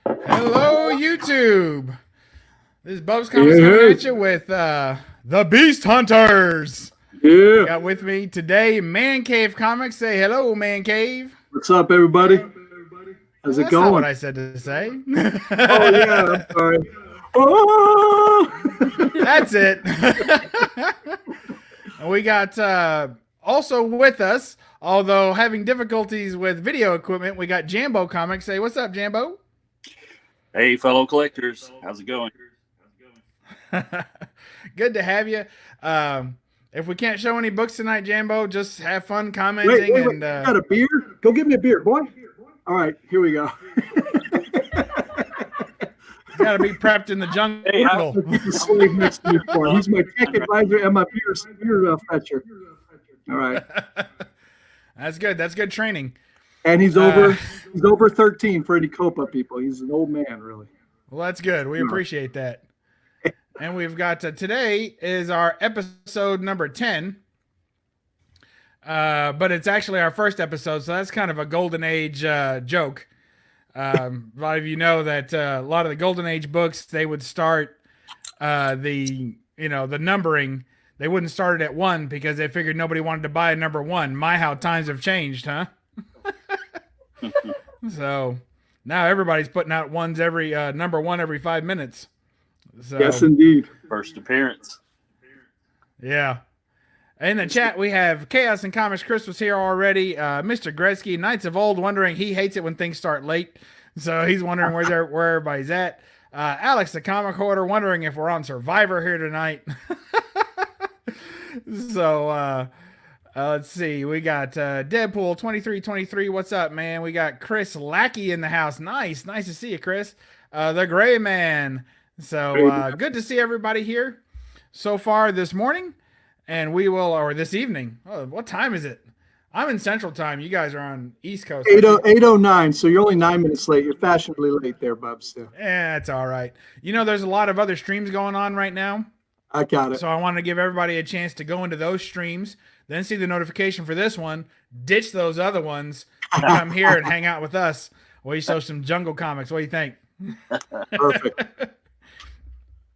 Hello, YouTube. This is Bub's Comics coming at you with the Beast Hunters. Yeah. Got with me today Man Cave Comics. Say hello, Man Cave. What's up, everybody? How's it That's going? not what I said to say. Oh, yeah. I'm sorry. Oh! That's it. And we got also with us, although having difficulties with video equipment, we got Jambo Comics. Say, what's up, Jambo? Hey, fellow collectors. How's it going? Good to have you. If we can't show any books tonight, Jambo, just have fun commenting. Wait. And You got a beer? Go get me a beer, boy. All right, here we go. got to be prepped in the jungle. Hey, The slave next to me for him. He's my tech advisor and my beer fetcher. All right. That's good. That's good training. And he's over 13 for any Copa people. He's an old man, really. Well, that's good. We appreciate that. And we've got today is our episode number 10. But it's actually our first episode, so that's kind of a golden age joke. A lot of you know that a lot of the golden age books, they would start the numbering. They wouldn't start it at 1 because they figured nobody wanted to buy a number 1. My, how times have changed, huh? So now everybody's putting out ones every number 1 every 5 minutes. So, yes, indeed. First appearance. Yeah. In the chat, we have Chaos and Comics. Chris was here already. Mr. Gretzky, Knights of Old, wondering he hates it when things start late. So he's wondering where everybody's at. Alex, the Comic Hoarder, wondering if we're on Survivor here tonight. So let's see. We got Deadpool 2323. What's up, man? We got Chris Lackey in the house. Nice to see you, Chris. The Gray Man. So good to see everybody here so far this morning. And we will, or this evening. Oh, what time is it? I'm in Central Time. You guys are on East Coast. 8:09, so you're only 9 minutes late. You're fashionably late there, Bubs. Yeah, it's all right. You know, there's a lot of other streams going on right now. I got it. So I want to give everybody a chance to go into those streams, then see the notification for this one, ditch those other ones, and come here and hang out with us. We show some Jungle Comics. What do you think? Perfect.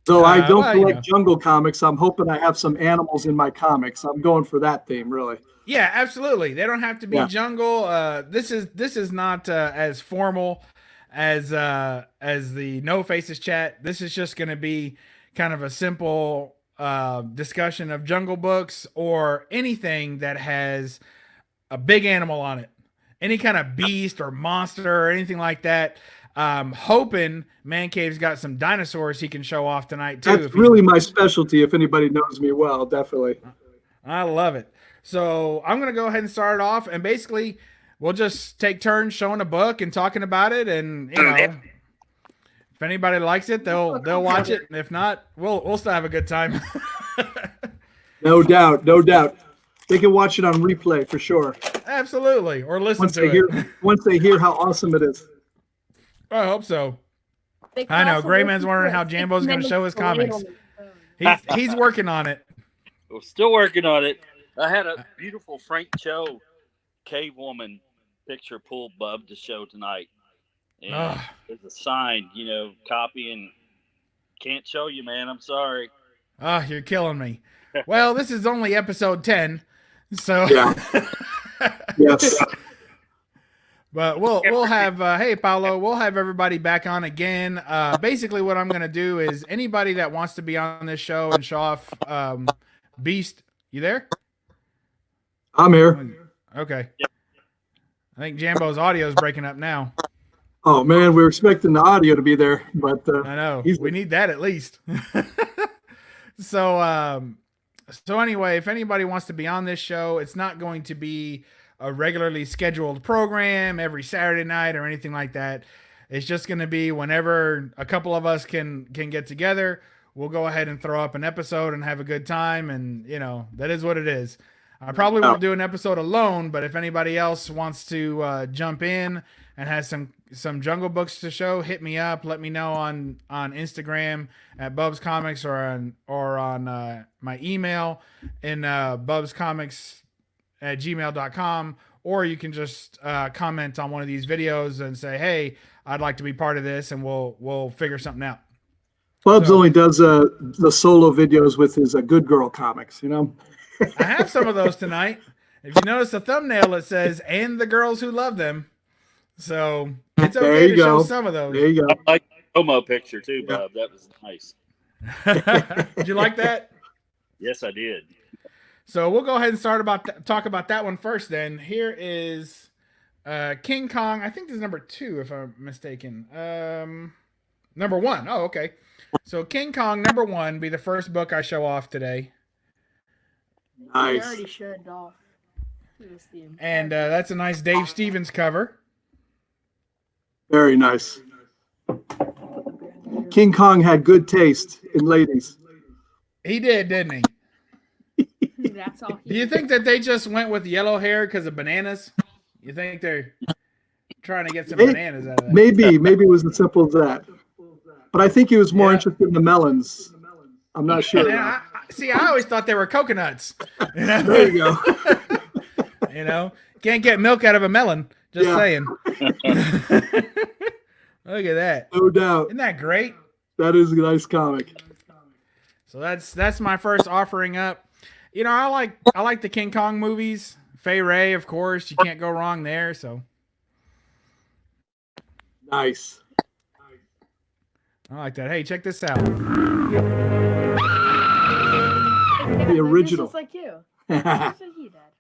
So I don't collect Jungle Comics. I'm hoping I have some animals in my comics. I'm going for that theme, really. Yeah, absolutely. They don't have to be jungle. This is not as formal as the No Faces chat. This is just going to be kind of a simple discussion of jungle books or anything that has a big animal on it, any kind of beast or monster or anything like that. Hoping Man Cave's got some dinosaurs he can show off tonight too. That's really my specialty. If anybody knows me well, definitely. I love it. So I'm going to go ahead and start it off, and basically we'll just take turns showing a book and talking about it. And, you know, if anybody likes it, they'll watch it. And if not, we'll still have a good time. No doubt. They can watch it on replay for sure. Absolutely. Or listen to it. Once they hear how awesome it is. I hope so. I know. Grayman's wondering how Jambo's going to show his comics. He's working on it. We're still working on it. I had a beautiful Frank Cho cave woman picture pulled, Bub, to show tonight. And there's a signed, copy, and can't show you, man. I'm sorry. You're killing me. Well, this is only episode 10, so yeah. Yes. But we'll have hey Paolo, we'll have everybody back on again. Basically, what I'm gonna do is anybody that wants to be on this show and show off Beast, you there? I'm here. Okay. Yep. I think Jambo's audio is breaking up now. Oh man, we were expecting the audio to be there, but I know we need that at least. So anyway, if anybody wants to be on this show, it's not going to be a regularly scheduled program every Saturday night or anything like that. It's just going to be whenever a couple of us can get together. We'll go ahead and throw up an episode and have a good time, and that is what it is. I probably won't do an episode alone, but if anybody else wants to jump in and has some Jungle Books to show, hit me up. Let me know on Instagram at Bub's Comics or on my email in bubscomics@gmail.com, or you can just comment on one of these videos and say, "Hey, I'd like to be part of this," and we'll figure something out. Bub's only does the solo videos with his Good Girl comics, you know. I have some of those tonight. If you notice the thumbnail, it says "and the girls who love them." So it's okay to show some of those. There you go. I like the promo picture too, Bub. That was nice. Did you like that? Yes, I did. So we'll go ahead and talk about that one first. Then here is King Kong. I think this is number 2, if I'm mistaken. Number 1. Oh, okay. So King Kong number 1 be the first book I show off today. Nice. We already showed it off. And that's a nice Dave Stevens cover. Very nice. King Kong had good taste in ladies. He did, didn't he? That's all. Do you think that they just went with yellow hair because of bananas? You think they're trying to get some bananas out of that? Maybe it was as simple as that. But I think he was more interested in the melons. I'm not sure. I always thought they were coconuts. You know? There you go. You know, can't get milk out of a melon. Just saying. Look at that. No doubt. Isn't that great? That is a nice comic. So that's my first offering up. You know, I like the King Kong movies. Fay Ray, of course. You can't go wrong there. So nice. I like that. Hey, check this out. The original. Just like you. Just like you, Dad.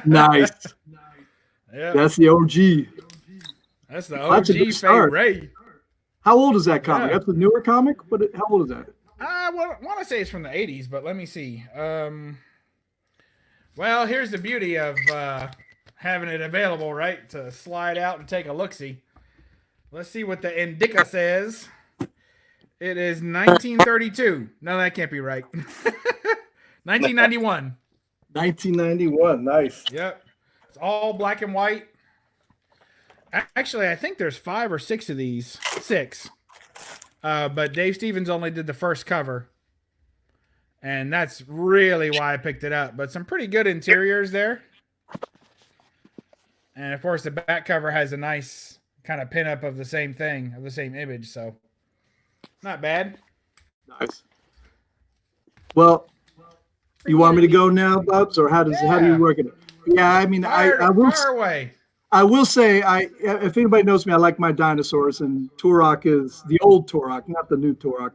Nice. Yeah. That's the OG. That's the OG Fay Ray. How old is that comic? Yeah. That's a newer comic? But how old is that? I want to say it's from the 80s, but let me see. Well, here's the beauty of having it available, right? To slide out and take a look-see. Let's see what the Indica says. It is 1932. No, that can't be right. 1991. 1991. Nice. Yep. It's all black and white. Actually, I think there's 5 or 6 of these. 6. But Dave Stevens only did the first cover. And that's really why I picked it up. But some pretty good interiors there. And, of course, the back cover has a nice kind of pinup of the same thing, of the same image. So, not bad. Nice. Well, you want me to go now, Bubs, or how do you work it? Yeah, I mean, I will. Fire away. I will say, if anybody knows me, I like my dinosaurs, and Turok is the old Turok, not the new Turok,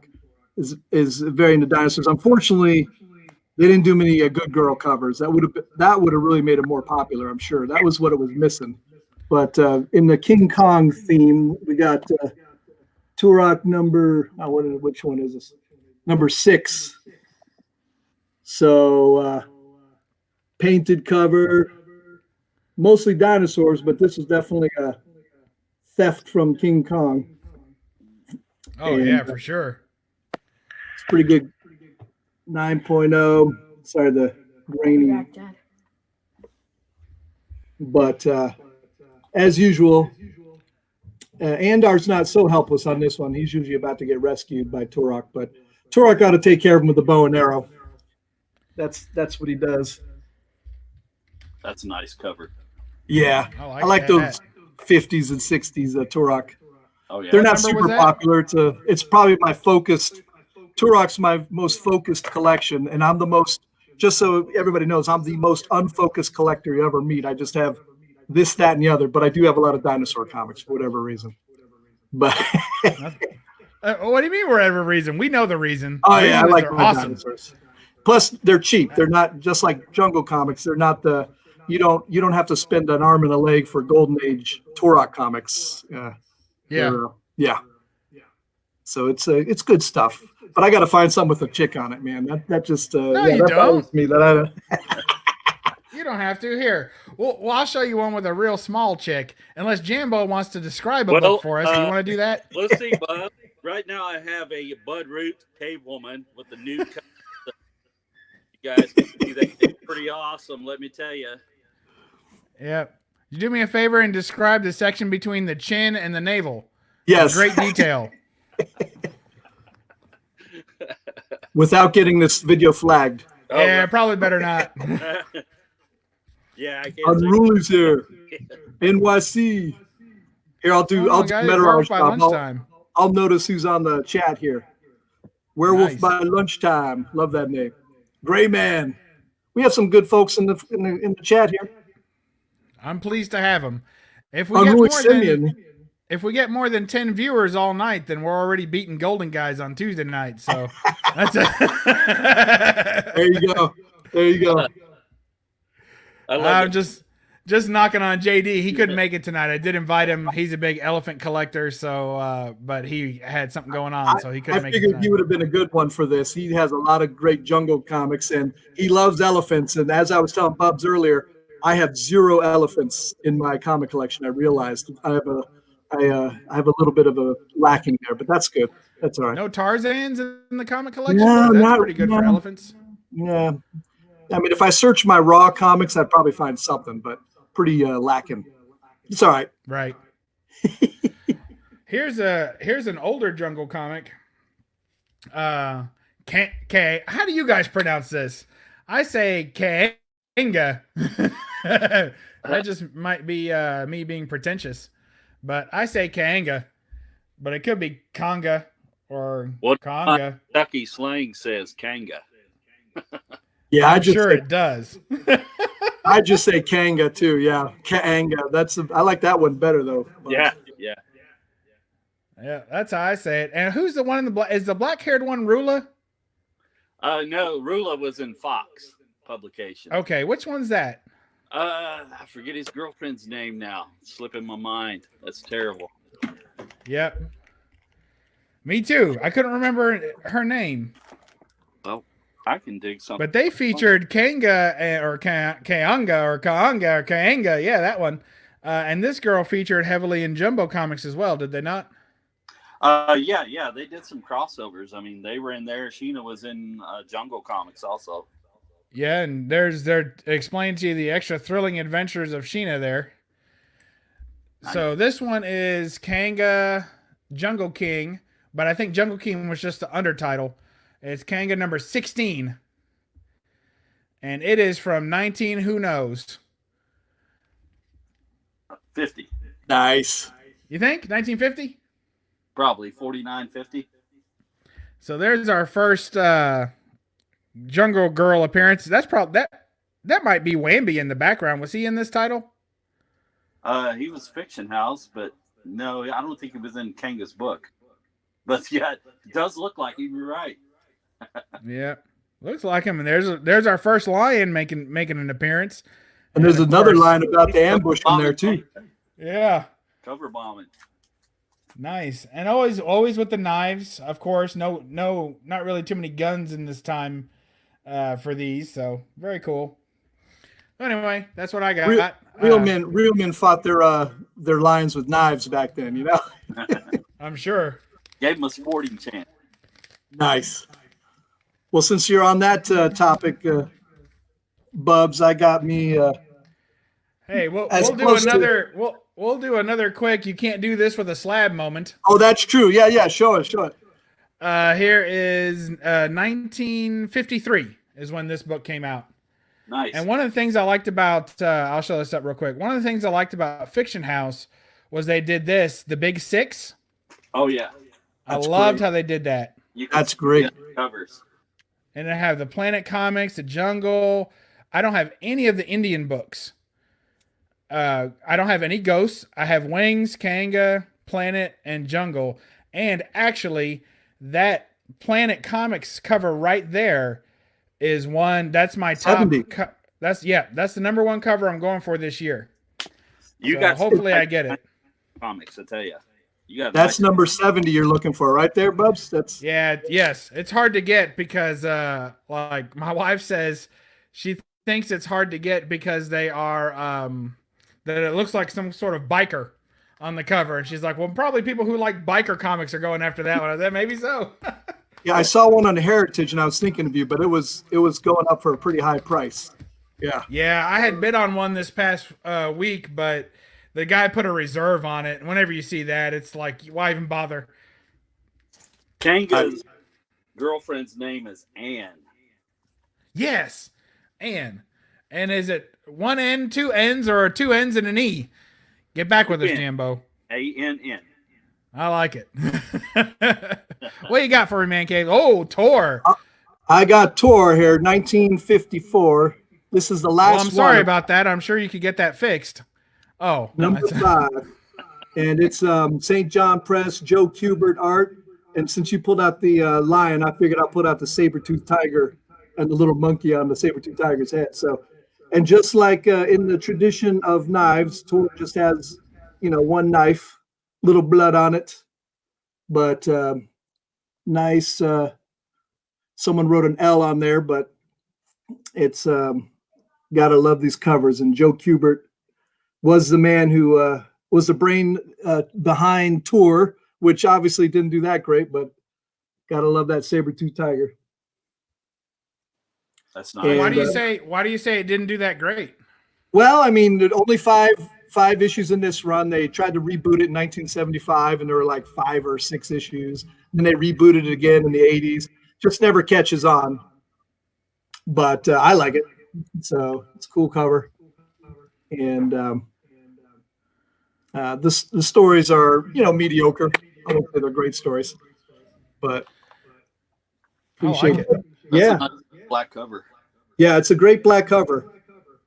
is very into dinosaurs. Unfortunately, they didn't do many Good Girl covers. That would have really made it more popular. I'm sure that was what it was missing. But in the King Kong theme, we got Turok number. Which one is this? Number 6. So painted cover. Mostly dinosaurs, but this is definitely a theft from King Kong. Oh, yeah, for sure. It's pretty good. 9.0. Sorry, the grainy. But as usual, Andar's not so helpless on this one. He's usually about to get rescued by Turok, but Turok got to take care of him with a bow and arrow. That's what he does. That's a nice cover. Yeah, I like those 50s and 60s Turok. Oh yeah, they're not super popular. It's probably my focused. Turok's my most focused collection, and I'm the most. Just so everybody knows, I'm the most unfocused collector you ever meet. I just have this, that, and the other. But I do have a lot of dinosaur comics for whatever reason. But what do you mean, whatever reason? We know the reason. Oh yeah, I like awesome. Dinosaurs. Plus, they're cheap. They're not just like Jungle Comics. They're not the. You don't have to spend an arm and a leg for Golden Age Turok comics. Yeah. So it's good stuff. But I got to find something with a chick on it, man. That just you don't. Me that I don't. You don't have to. Here, well, I'll show you one with a real small chick. Unless Jambo wants to describe a book for us, you want to do that? Let's see, Bub. Right now, I have a Bud Root Cave Woman with the new. You guys can see that. It's pretty awesome. Let me tell you. Yeah. You do me a favor and describe the section between the chin and the navel. Yes. In great detail. Without getting this video flagged. Yeah, probably better not. Yeah, I can't say. Unruly's here. NYC. Here, I'll do guys, Meteorage by Bob. lunchtime. I'll notice who's on the chat here. Werewolf Nice. by lunchtime. Love that name. Gray Man. We have some good folks in the chat here. I'm pleased to have them. If we Unruly get Simeon. if we get more than 10 viewers all night, then we're already beating Golden Guys on Tuesday night. So that's There you go. There you go. I'm just knocking on JD. He couldn't make it tonight. I did invite him. He's a big elephant collector, so but he had something going on, so he couldn't make it. I figured tonight. he would have been a good one for this. He has a lot of great jungle comics, and he loves elephants. And as I was telling Bubs earlier, I have 0 elephants in my comic collection. I realized I have a little bit of a lacking there, but that's good. That's all right. No Tarzans in the comic collection? No, That's pretty good for elephants. Yeah. I mean, if I search my raw comics, I'd probably find something, but pretty lacking. It's all right. Right. Here's an older jungle comic. How do you guys pronounce this? I say Kanga. That just might be me being pretentious, but I say Kanga, but it could be Conga or Conga. Kentucky slang says Kanga. Yeah, I'm sure it does. I just say Kanga too. Yeah, Kanga. I like that one better though. Yeah. Yeah, that's how I say it. And who's the one in the black? Is the black-haired one Rula? No, Rula was in Fox publication. Okay, which one's that? I forget his girlfriend's name now. It's slipping my mind. That's terrible. Yep. Me too. I couldn't remember her name. Well, I can dig something. But they featured Kanga or Kaanga or Kaanga or Kaanga. Yeah, that one. And this girl featured heavily in Jumbo Comics as well, did they not? Yeah. They did some crossovers. I mean, they were in there. Sheena was in Jungle Comics also. Yeah, and they're explaining to you the extra thrilling adventures of Sheena there. So this one is Kanga Jungle King, but I think Jungle King was just the undertitle. It's Kanga number 16. And it is from 19 who knows. 50. Nice. You think 1950? Probably 49-50. So there's our first Jungle Girl appearance. That's probably that might be Wamby in the background. Was he in this title? He was Fiction House, but no, I don't think he was in Kanga's book. But yeah, it does look like he. You're right. Yeah, looks like him. And there's our first lion making an appearance. And there's another line about the ambush in there too. Yeah, Cover bombing. nice. And always with the knives, of course. No, not really too many guns in this time for these. So very cool. Anyway, that's what I got. Real men fought their lions with knives back then, you know. I'm sure. Gave him a sporting chance. Nice. Well, since you're on that topic, Bubs, I got me. Hey, we'll As do close to- another. We'll do another quick. You can't do this with a slab moment. Oh, that's true. Yeah. Show it. Here is 1953 is when this book came out. Nice. And one of the things I liked about, I'll show this up real quick. One of the things I liked about Fiction House was they did this, the Big Six. Oh yeah. That's I loved great. how they did that. That's great. Covers. And I have the Planet Comics, the Jungle. I don't have any of the Indian books. I don't have any Ghosts. I have Wings, Kanga, Planet, and Jungle. And actually, that Planet Comics cover right there is one. That's my top. 70. That's the number one cover I'm going for this year. You So got. hopefully I get it. Comics, I tell you. You got. That's number 70 you're looking for, right there, Bubs. That's Yes. It's hard to get because like my wife says she thinks it's hard to get because they are that it looks like some sort of biker on the cover. And she's like, well, probably people who like biker comics are going after that one. I said, maybe so. yeah. I saw one on Heritage, and I was thinking of you, but it was going up for a pretty high price. Yeah. Yeah, I had bid on one this past week, but the guy put a reserve on it. And whenever you see that, it's like, why even bother? Kanga's girlfriend's name is Anne. Yes, Anne. And is it one N, two N's, or two N's and an E? Get back with us, N. Jambo. ANN. I like it. What you got for me, Man Cave? Oh, Tor. I got Tor here, 1954. This is the last Well, I'm sorry one. about that. I'm sure you could get that fixed. Oh, Number 5. And it's St. John Press, Joe Kubert art. And since you pulled out the lion, I figured I'll put out the saber-toothed tiger and the little monkey on the saber-toothed tiger's head. So, and just like in the tradition of knives, Tor just has, one knife, little blood on it, but nice. Someone wrote an L on there, but it's gotta love these covers. And Joe Kubert was the man who was the brain behind Tor, which obviously didn't do that great, but gotta love that saber-tooth tiger. That's nice. And, why do you say it didn't do that great? Well, I mean, only five issues in this run. They tried to reboot it in 1975, and there were like 5 or 6 issues. Then they rebooted it again in the 80s. Just never catches on. But I like it. So it's a cool cover. And the stories are, mediocre. I don't say they're great stories, but appreciate it. That's Yeah. a nice black cover. Yeah, it's a great black cover.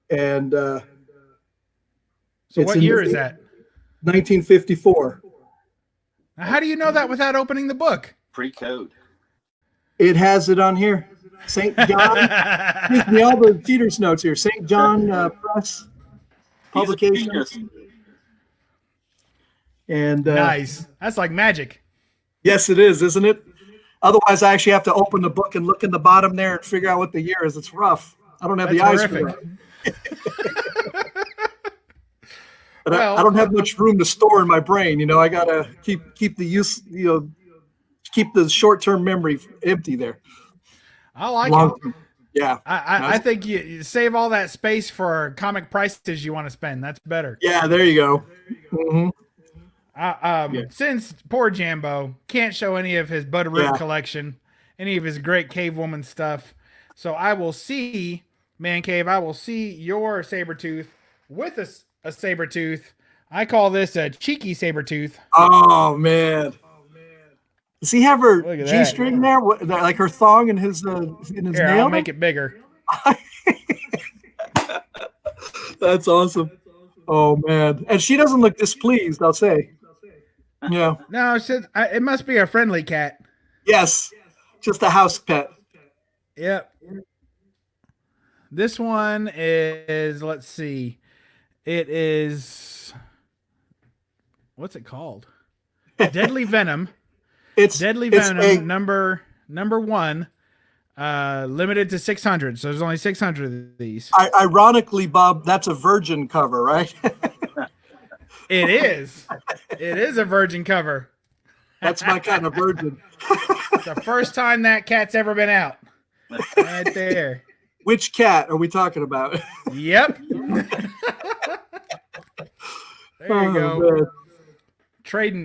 And So what year is that? 1954. Now, how do you know that without opening the book? Pre-code. It has it on here. St. John. Gives me all the cheaters notes here. St. John Press Publications. And Nice. That's like magic. yes, it is, isn't it? Otherwise, I actually have to open the book and look in the bottom there and figure out what the year is. It's rough. I don't have the That's eyes for horrific. it. But Well- I don't have much room to store in my brain. I gotta keep the use. Keep the short-term memory empty there. I like it. Long-term. Yeah. I think you save all that space for comic prices you want to spend. That's better. Yeah, there you go. Mhm. Since poor Jambo can't show any of his Bud Root Yeah. collection, any of his great Cave Woman stuff, so I will see, Man Cave, I will see your Sabretooth with a Sabretooth. I call this a cheeky Sabretooth. Oh man. Does he have her Look at G-string there? Like her thong in his Here, nail? I'll make it bigger. That's awesome. Oh man. And she doesn't look displeased, I'll say. Yeah. No, it must be a friendly cat. Yes. Just a house pet. Yep. This one is, let's see. It is, what's it called? Deadly Venom. It's Deadly it's Venom number 1. Limited to 600. So there's only 600 of these. Ironically, Bob, that's a virgin cover, right? It is. It is a virgin cover. That's my kind of virgin. It's the first time that cat's ever been out. Right there. Which cat are we talking about? Yep. There you go. Man.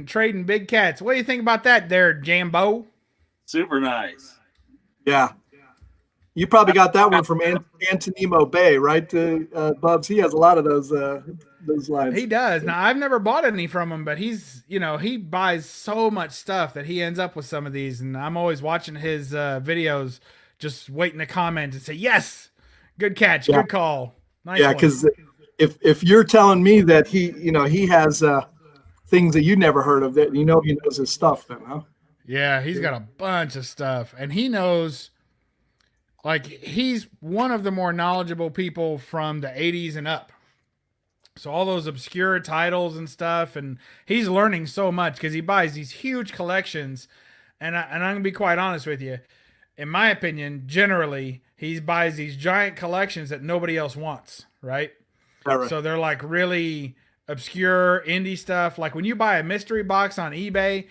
Trading big cats. What do you think about that there, Jambo? Super nice. Yeah. You probably got that one from Antonimo Bay, right, Bubs? He has a lot of those lines. He does. Now, I've never bought any from him, but he's, he buys so much stuff that he ends up with some of these. And I'm always watching his videos, just waiting to comment and say, yes, good catch, good call. Nice Yeah, one. because if you're telling me that he has things that you never heard of, that he knows his stuff, then, huh? Yeah, he's got a bunch of stuff. And he knows, like, he's one of the more knowledgeable people from the 80s and up. So all those obscure titles and stuff, and he's learning so much because he buys these huge collections. And I'm going to be quite honest with you. In my opinion, generally, he buys these giant collections that nobody else wants, right? All right. So they're like really obscure indie stuff. Like when you buy a mystery box on eBay,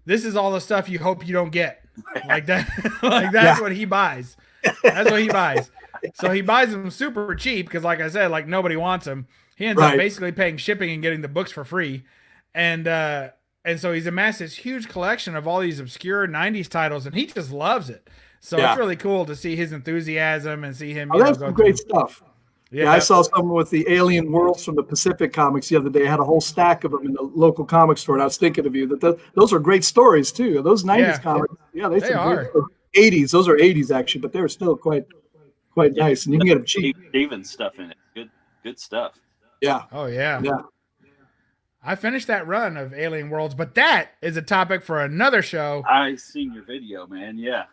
this is all the stuff you hope you don't get. Like that. Like that's what he buys. That's what he buys. So he buys them super cheap because, like I said, like nobody wants them. He ends up basically paying shipping and getting the books for free. And so he's amassed this huge collection of all these obscure 90s titles, and he just loves it. So it's really cool to see his enthusiasm and see him. That's some great stuff. Yeah, I saw someone with the Alien Worlds from the Pacific Comics the other day. I had a whole stack of them in the local comic store, and I was thinking of you. Those are great stories too. Those '90s comics, they are. Great, '80s. Those are '80s actually, but they were still quite nice, and you can get them cheap. Even stuff in it. Good stuff. Yeah. Oh yeah. Yeah. I finished that run of Alien Worlds, but that is a topic for another show. I seen your video, man. Yeah.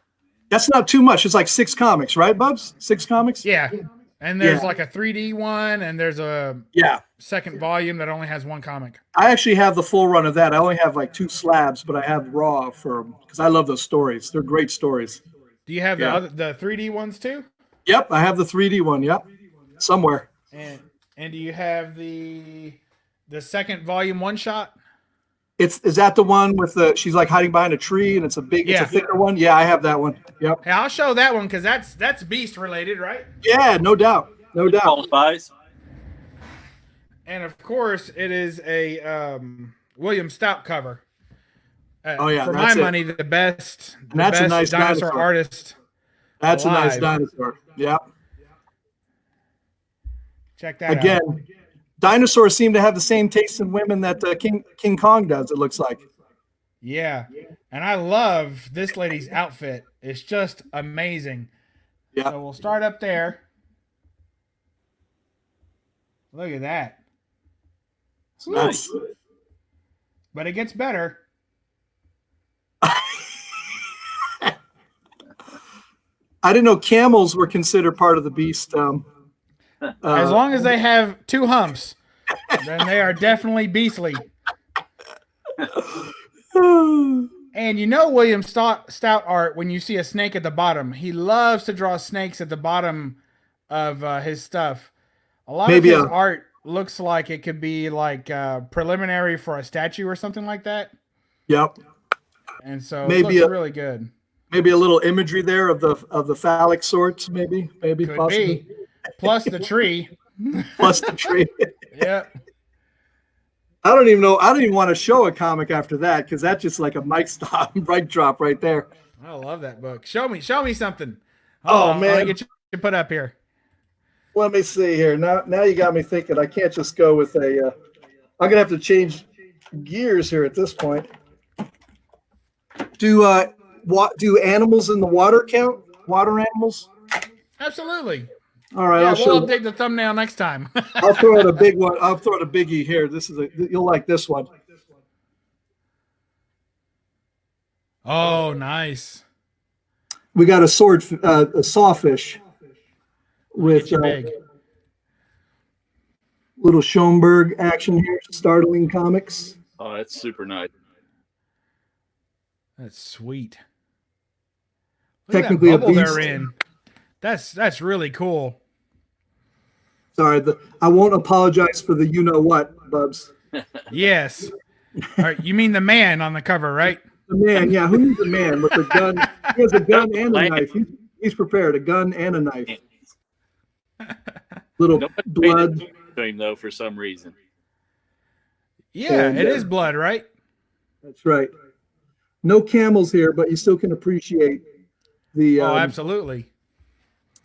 That's not too much. It's like 6 comics, right, Bubs? 6 comics? Yeah. And there's like a 3D one, and there's a second volume that only has 1 comic. I actually have the full run of that. I only have like 2 slabs, but I have raw for them because I love those stories. They're great stories. Do you have the 3D ones too? Yep, I have the 3D one. Yep, somewhere. And do you have the second volume one shot? Is that the one with she's like hiding behind a tree and it's a thicker one? Yeah, I have that one. Yep. Hey, I'll show that one because that's Beast related, right? Yeah, no doubt. No doubt. Qualifies. And of course, it is a William Stout cover. For my money, the best a nice dinosaur artist. That's alive. A nice dinosaur. Yeah. Check that out. Again, dinosaurs seem to have the same taste in women that King Kong does, it looks like. Yeah. And I love this lady's outfit. It's just amazing. Yeah. So we'll start up there. Look at that. It's nice. But it gets better. I didn't know camels were considered part of the beast. As long as they have 2 humps, then they are definitely beastly. And you know William Stout art, when you see a snake at the bottom, he loves to draw snakes at the bottom of his stuff. A lot of his art looks like it could be like preliminary for a statue or something like that. Yep. And so it looks really good. Maybe a little imagery there of the phallic sorts, maybe Could possibly. be. Plus the tree. Plus the tree. Yep. I don't even want to show a comic after that because that's just like a mic drop right there. I love that book. Show me something. Oh man, I'll get you put up here. Let me see here. Now you got me thinking. I can't just go with a. I'm gonna have to change gears here at this point. Do animals in the water count? Water animals? Absolutely. All right, yeah, we'll update the thumbnail next time. I'll throw out a big one. I'll throw out a biggie here. You'll like this one. Oh, nice. We got a sawfish with little Schoenberg action here. Startling Comics. Oh, that's super nice. That's sweet. Look Technically at that bubble a beast. they're in. That's really cool. Sorry, I won't apologize for the you know what, Bubs. Yes. All right, you mean the man on the cover, right? The man, yeah. Who needs a man with a gun? He has a gun and a knife. He's prepared, a gun and a knife. Little blood. To him though, for some reason. Yeah, it is blood, right? That's right. No camels here, but you still can appreciate the. Absolutely.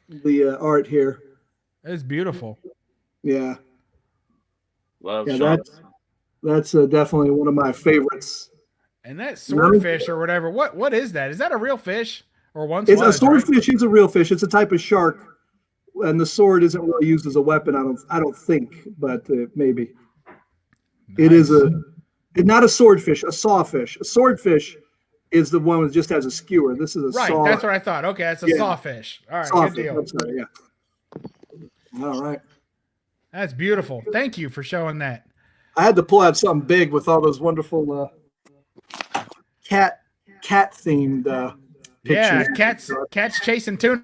The art here. It's beautiful. Yeah. Love. Yeah, that's definitely one of my favorites. And that swordfish or whatever. What is that? Is that a real fish or once? It's a swordfish. Is a real fish. It's a type of shark, and the sword isn't really used as a weapon. I don't think, but maybe. Nice. It is not a swordfish. A sawfish. A swordfish is the one that just has a skewer. This is a saw. Right. That's what I thought. Okay, that's a sawfish. All right, sawfish. Good deal. I'm sorry, yeah. All right. That's beautiful. Thank you for showing that. I had to pull out something big with all those wonderful cat themed pictures. Yeah, cats chasing tuna.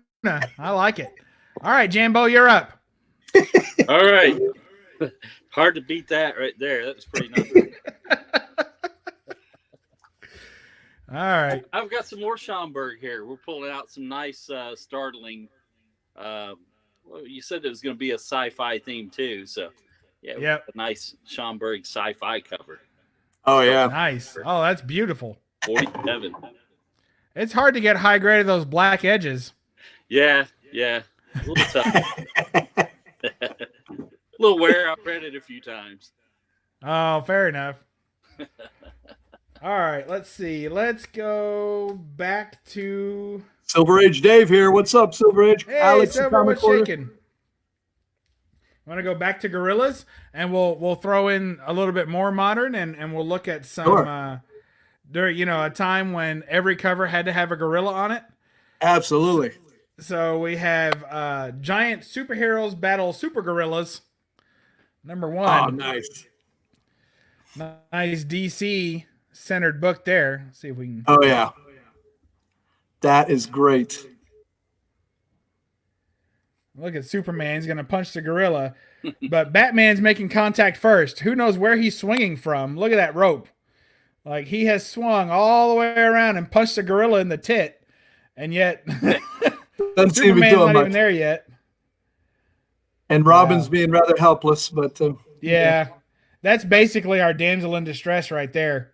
I like it. All right, Jambo, you're up. All right. Hard to beat that right there. That was pretty nice. All right. I've got some more Schomburg here. We're pulling out some nice, startling. Well, you said it was going to be a sci-fi theme too, so yeah, a nice Schomburg sci-fi cover. Oh yeah, nice. Oh, that's beautiful. 47. It's hard to get high grade of those black edges. Yeah, a little tough. little wear. I've read it a few times. Oh, fair enough. All right, let's see. Let's go back to Silver Age Dave here. What's up, Silver Age? Hey, Alex, the Silver, comic what's corner. shaking? Want to go back to gorillas, and we'll throw in a little bit more modern, and we'll look at some Sure. during a time when every cover had to have a gorilla on it. Absolutely. So we have giant superheroes battle super gorillas. Number Oh, one. nice. Nice DC centered book there. Let's see if we can. Oh, yeah. That is great. Look at Superman. He's going to punch the gorilla. But Batman's making contact first. Who knows where he's swinging from? Look at that rope. Like, he has swung all the way around and punched the gorilla in the tit. And yet, Doesn't seem to be Superman's doing not much. even there yet. And Robin's Wow. being rather helpless, but Yeah. That's basically our damsel in distress right there.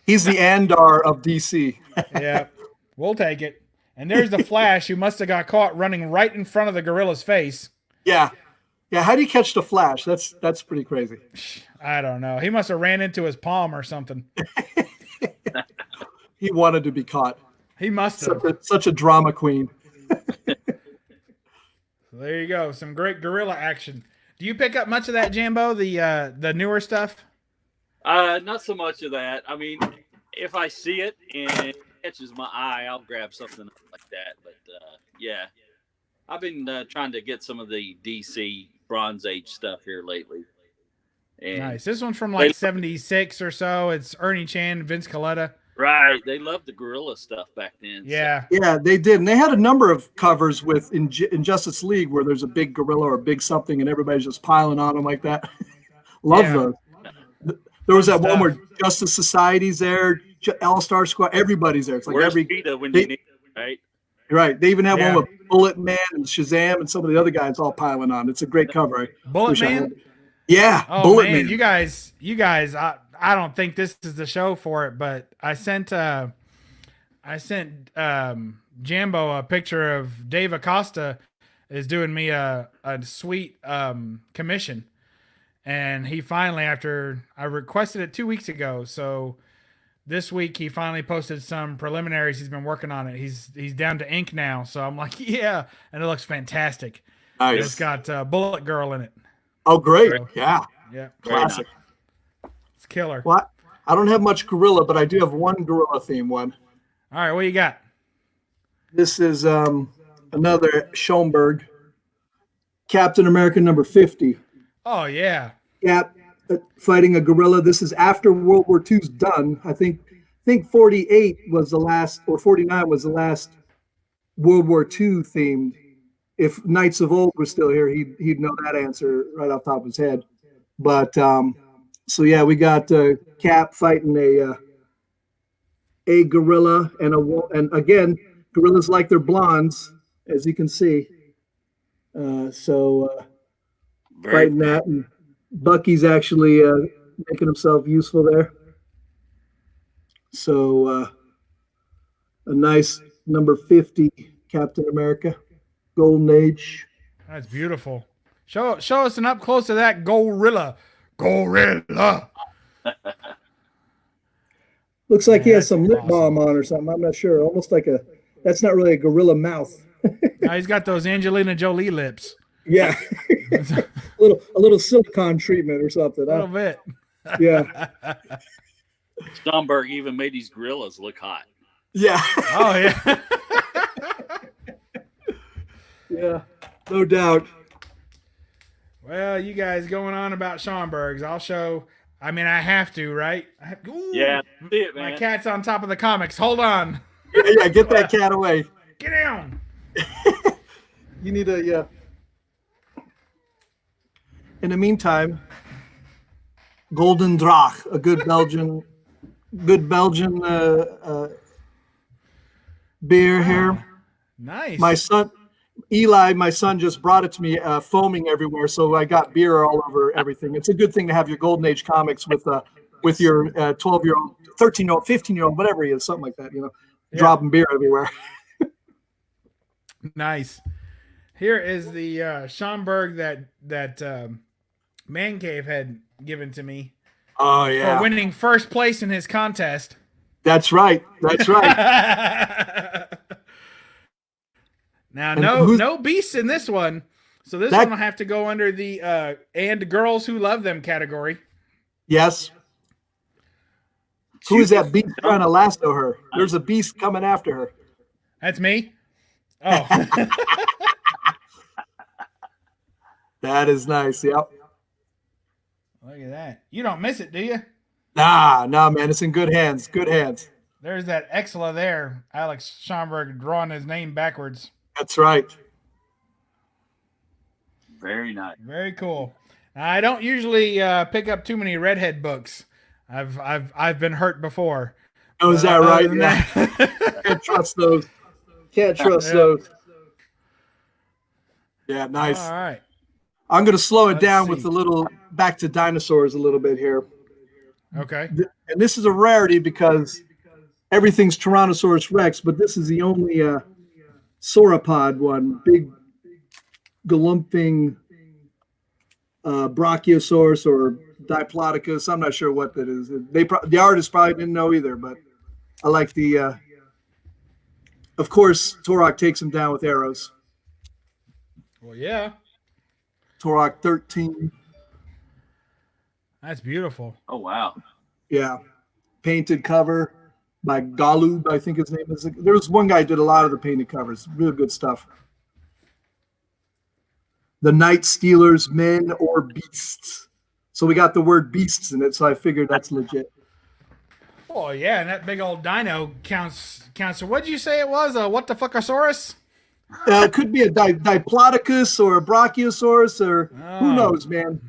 he's the Andar of DC. Yeah. We'll take it. And there's the Flash, who must have got caught running right in front of the gorilla's face. Yeah. Yeah, how do you catch the Flash? That's pretty crazy. I don't know. He must have ran into his palm or something. He wanted to be caught. He must have. Such a drama queen. There you go. Some great gorilla action. Do you pick up much of that, Jambo? The newer stuff? Not so much of that. I mean, if I see it and it catches my eye, I'll grab something like that. But yeah, I've been trying to get some of the DC Bronze Age stuff here lately. And Nice. This one's from like 76 or so. It's Ernie Chan, Vince Coletta. right, they loved the gorilla stuff back then. Yeah. Yeah, they did. And they had a number of covers with in Justice League where there's a big gorilla or a big something and everybody's just piling on them like that. Love Yeah. those. There was that Good one stuff. where Justice Society's there, All-Star Squad, everybody's there. It's like Where's every PETA when they- you need it, right? right. They even have Yeah. one with Bullet Man and Shazam and some of the other guys all piling on. It's a great cover. I Bullet wish I Man? had it. Yeah, Oh, Bullet man. Man. You guys, I don't think this is the show for it, but I sent Jambo a picture of Dave Acosta is doing me a sweet commission. And he finally, after I requested it 2 weeks ago, so this week he finally posted some preliminaries. He's been working on it. He's down to ink now. So I'm like, yeah, and it looks fantastic. Nice. It's got Bullet Girl in it. Oh, great. So- Yeah, Yeah, classic. it's killer. Well, I don't have much gorilla, but I do have one gorilla theme one. All right, what you got? This is another Schoenberg, Captain America number 50. Oh yeah, Cap fighting a gorilla. This is after World War II's done. I think 48 was the last, or 49 was the last World War II themed. If Knights of Old were still here, he'd know that answer right off the top of his head. But so yeah, we got Cap fighting a gorilla and again, gorillas like their blondes, as you can see. Very Fighting that, and Bucky's actually making himself useful there. So a nice number 50 Captain America, Golden Age. that's beautiful. Show us an up close of that gorilla. Gorilla. Looks like he has That's some lip awesome. balm on or something. I'm not sure. Almost like that's not really a gorilla mouth. Now he's got those Angelina Jolie lips. Yeah. a little silicone treatment or something. A little bit. Yeah. Stromberg even made these gorillas look hot. Yeah. Oh yeah. Yeah. No doubt. Well, you guys going on about Schomburgs. I'll show. I mean, I have to, right? Ooh, Yeah, see it, my man. cat's on top of the comics. Hold on. Yeah, get that cat away. Get down. You need a, yeah. In the meantime, Golden Draach, a good Belgian beer here. Nice. My son, Eli, just brought it to me, foaming everywhere. So I got beer all over everything. It's a good thing to have your Golden Age comics with your 12-year-old, 13-year-old, 15-year-old, whatever he is, something like that. Yeah. Dropping beer everywhere. Nice. Here is the Schomburg that Man Cave had given to me Oh for yeah, winning first place in his contest. that's right. That's right. Now, And no, who's no beasts in this one. So this that? one will have to go under the and girls who love them category. Yes. Who is that beast trying to lasso her? There's a beast coming after her. That's me. Oh, That is nice. Yep. look at that. You don't miss it, do you? Nah, man. It's in good hands. Good hands. There's that Exla there. Alex Schomburg drawing his name backwards. That's right. Very nice. Very cool. I don't usually pick up too many redhead books. I've been hurt before. Oh, is that right? Yeah. That, Can't trust those. Can't trust Yeah. those. Yeah, nice. all right. I'm going to slow it Let's down see. with a little back to dinosaurs a little bit here. Okay. And this is a rarity because everything's Tyrannosaurus Rex, but this is the only sauropod one, big galumphing Brachiosaurus or Diplodocus. I'm not sure what that is. The artist probably didn't know either, but I like the. Of course, Turok takes him down with arrows. Well, yeah. Turok 13. That's beautiful. Oh wow. Yeah, painted cover by Galub, I think his name is. There was one guy who did a lot of the painted covers. Real good stuff. The Night Stealers, men or beasts. So we got the word beasts in it, so I figured that's legit. Oh yeah, and that big old dino counts. So what'd you say it was? A what the fuckosaurus? It could be a Diplodocus or a Brachiosaurus or who knows, man.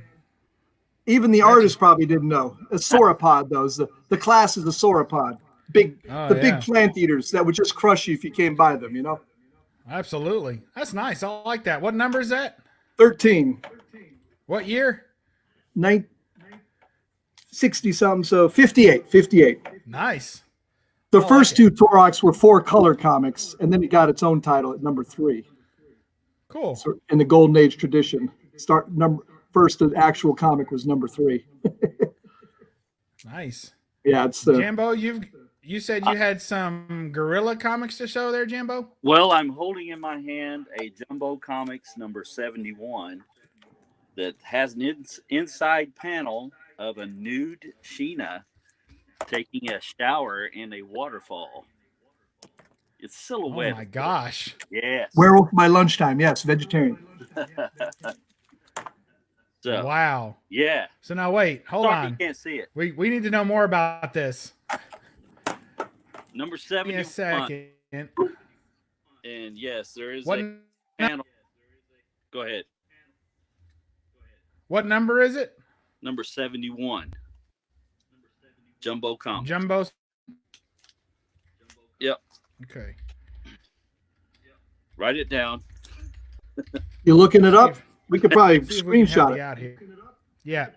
Even the artist probably didn't know. A sauropod, though. The class is a sauropod. Big plant eaters that would just crush you if you came by them, you know? Absolutely. That's nice. I like that. What number is that? 13. What year? 60 something, so 58. Nice. The I first like two Toroks were 4-color comics, and then it got its own title at number 3. Cool. So in the Golden Age tradition, first the actual comic was number 3. Nice. Yeah, it's Jambo, you said you had some gorilla comics to show there, Jambo? Well, I'm holding in my hand a Jumbo Comics number 71 that has an inside panel of a nude Sheena taking a shower in a waterfall. It's silhouette. Oh my gosh. Yes. Werewolf by Lunchtime. Yes, vegetarian. So, Wow. yeah. So now wait, hold Sorry on. you can't see it. We need to know more about this. Number Give me 71. a second. And yes, there is What, a panel. Go ahead. what number is it? Number 71. Jumbo Comics. Jumbo. Yep. Okay. Write it down. You looking it up? We could probably See if we can help screenshot you it. out here. Yeah.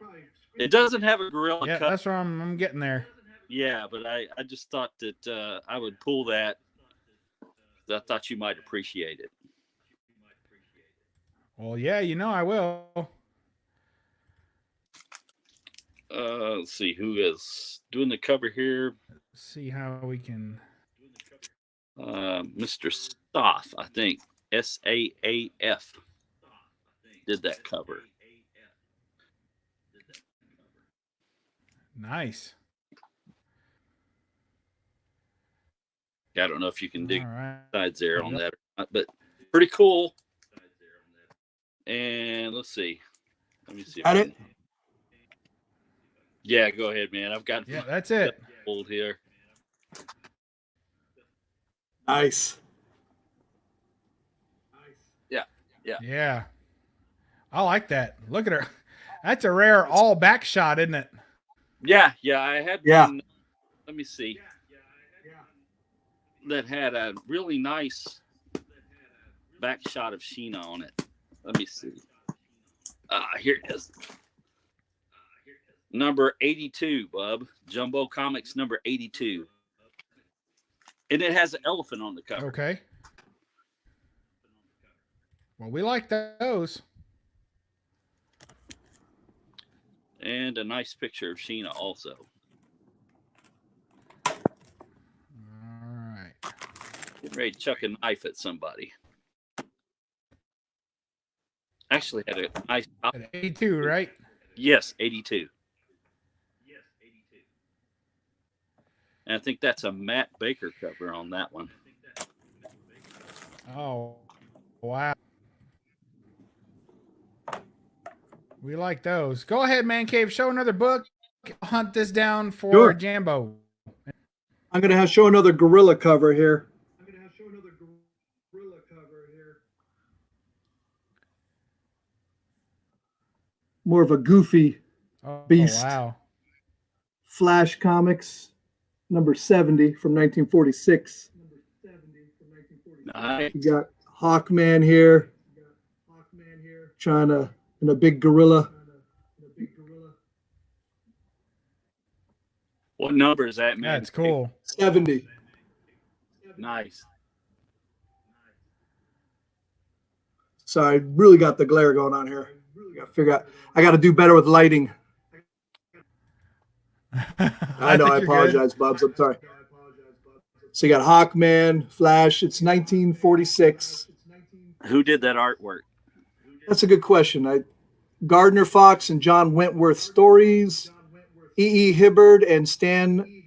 It doesn't have a gorilla Yeah, cut. that's where I'm getting there. Yeah, but I just thought that I would pull that. I thought you might appreciate it. Well, yeah, I will. Let's see who is doing the cover here. See how we can. Mr. Stoff, I think. SAAF did that cover. Nice. I don't know if you can dig All right. sides there on that, or not, but pretty cool. And let's see. Let me see. Got it? Yeah, go ahead, man. I've got Yeah, that's it. old here. Nice. Yeah. I like that. Look at her. That's a rare all back shot, isn't it? Yeah, I had Yeah. one. Let me see. That had a really nice back shot of Sheena on it. Let me see. Here it is. Number 82, Bub. Jumbo Comics number 82. And it has an elephant on the cover. Okay. Well, we like those. And a nice picture of Sheena also. All right. Getting ready to chuck a knife at somebody. Actually had a nice. At 82, right? Yes, 82. And I think that's a Matt Baker cover on that one. Oh, wow. We like those. Go ahead, Man Cave. Show another book. Hunt this down for Sure. Jambo. I'm going to show another gorilla cover here. More of a goofy beast. Oh, wow. Flash Comics, number 70 from 1946. Nice. You got Hawkman here, trying to, and a big gorilla. What number is that, man? That's cool. 70. Nice. So I really got the glare going on here. I got to do better with lighting. I know. I apologize, Bubs. I'm sorry. So you got Hawkman, Flash. It's 1946. Who did that artwork? That's a good question. Gardner Fox and John Wentworth Stories, E. Hibbard and Stan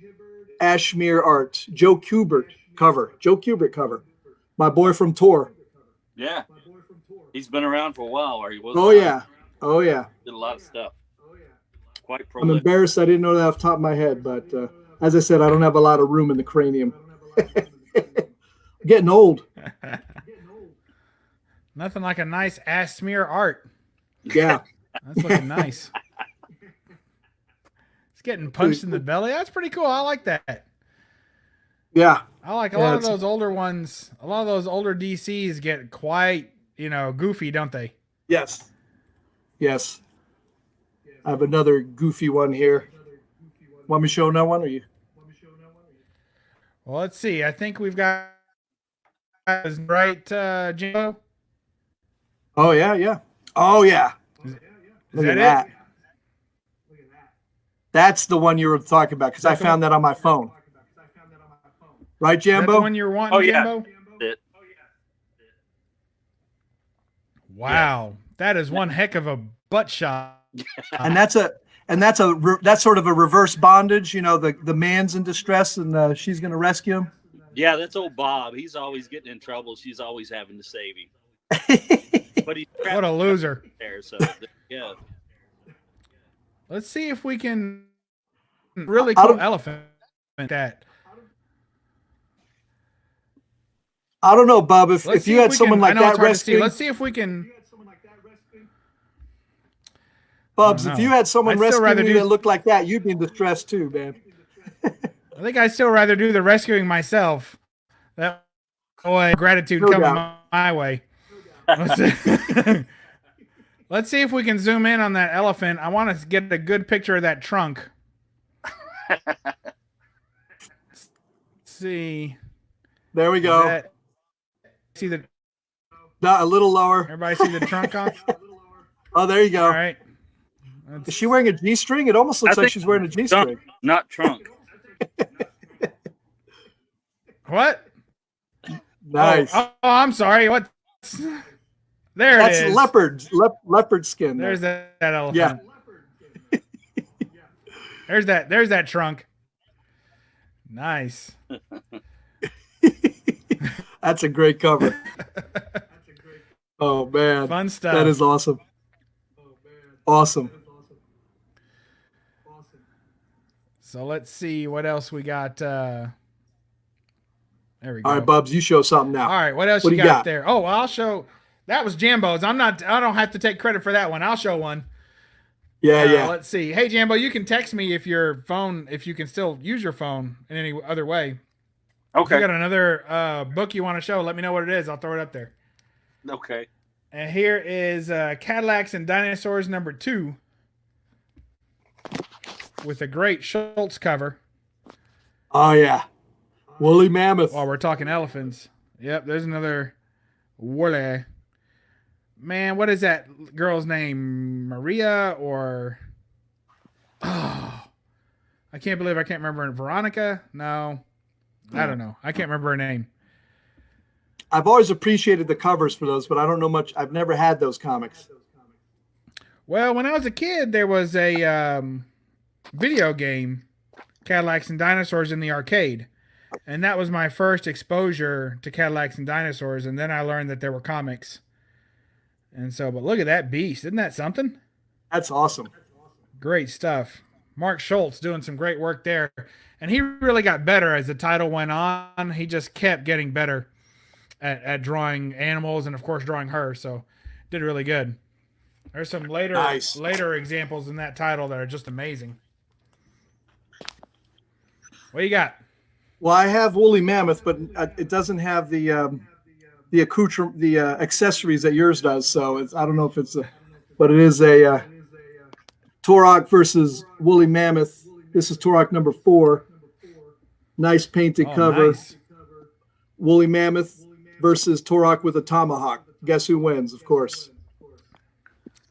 Ashmere art. Joe Kubert cover. My boy from Tor. Yeah. He's been around for a while, or he was. Oh yeah. Did a lot of stuff. Quite I'm prolific. embarrassed I didn't know that off the top of my head, but as I said, I don't have a lot of room in the cranium. Getting old. Nothing like a nice ass smear art. Yeah. That's looking nice. It's getting punched in the belly. That's pretty cool. I like that. Yeah. I like a lot of those older ones. A lot of those older DCs get quite, goofy, don't they? Yes. I have another goofy one here. Want me to show that one, or you? Well, let's see. I think we've got right, Jimbo. Oh yeah. Oh yeah. Look at that. That's the one you were talking about because I found that on my phone. Right, Is that Jambo? the one you're wanting, Oh, yeah. Jimbo? It. Wow, that is one heck of a butt shot. And that's sort of a reverse bondage. The man's in distress and she's going to rescue him. Yeah, that's old Bob. He's always getting in trouble. She's always having to save him. But he's What a loser. there, so yeah. Let's see if we can really cool elephant that. I don't know, Bob. If you had someone like that rescuing, let's see if we can. Bubs, if you had someone rescuing you that looked like that, you'd be in distress too, man. I think I'd still rather do the rescuing myself. That way, gratitude comes my way. Let's see if we can zoom in on that elephant. I want to get a good picture of that trunk. Let's see. There we go. See the a little lower. Everybody see the trunk on? Oh, there you go. All right. Is she wearing a G-string? It almost looks like she's wearing a G-string. Not trunk. What? Nice. Oh, I'm sorry. What? There That's it is. leopard skin. There's that elephant. Yeah. There's that trunk. Nice. That's a great cover. Oh man. Fun stuff. That is awesome. Awesome. So let's see what else we got. There we go. All right, Bubs, you show something now. All right, what else you got there? Oh, I'll show. That was Jambo's. I don't have to take credit for that one. I'll show one. Yeah. Let's see. Hey, Jambo, you can text me if you can still use your phone in any other way. Okay. If you got another book you want to show, let me know what it is. I'll throw it up there. Okay. And here is Cadillacs and Dinosaurs #2 with a great Schultz cover. Oh, yeah. Woolly mammoth. While we're talking elephants. Yep, there's another woolly. Man, what is that girl's name? Maria or I can't believe I can't remember her. Veronica? No. I don't know. I can't remember her name. I've always appreciated the covers for those, but I don't know much. I've never had those comics. Well, when I was a kid, there was a video game, Cadillacs and Dinosaurs, in the arcade. And that was my first exposure to Cadillacs and Dinosaurs. And then I learned that there were comics. And so, but look at that beast. Isn't that something? That's awesome. Great stuff. Mark Schultz doing some great work there. And he really got better as the title went on. He just kept getting better at drawing animals and, of course, drawing her. So did really good. There's some later examples in that title that are just amazing. What do you got? Well, I have Woolly Mammoth, but it doesn't have the accessories that yours does. So I don't know if it's but it is a Turok versus Woolly Mammoth. This is Turok number 4. Nice painted cover. Nice. Woolly Mammoth versus Turok with a tomahawk. Guess who wins? Of course.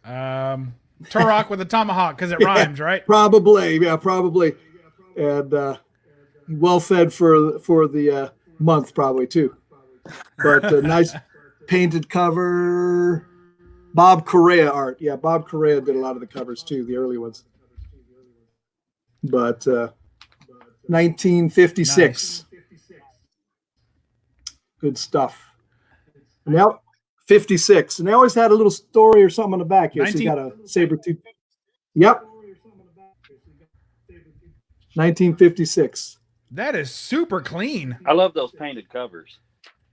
Turok with a tomahawk because it rhymes, right? Probably, yeah, probably. And well fed for the month, probably too. But nice painted cover. Bob Correa art. Yeah, Bob Correa did a lot of the covers too, the early ones. But 1956. Nice. Good stuff. Now 56. And they always had a little story or something on the back here. So you got a saber tooth. Yep. 1956. That is super clean. I love those painted covers.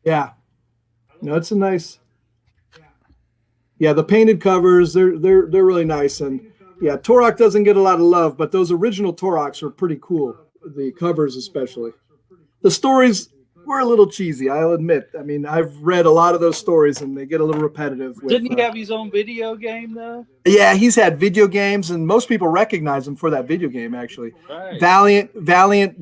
Yeah. No, it's a nice. Yeah, the painted covers, they're really nice. And yeah, Turok doesn't get a lot of love, but those original Toroks are pretty cool. The covers especially. The stories were a little cheesy, I'll admit. I mean, I've read a lot of those stories and they get a little repetitive. Didn't he have his own video game though? Yeah, he's had video games, and most people recognize him for that video game actually. Right. Valiant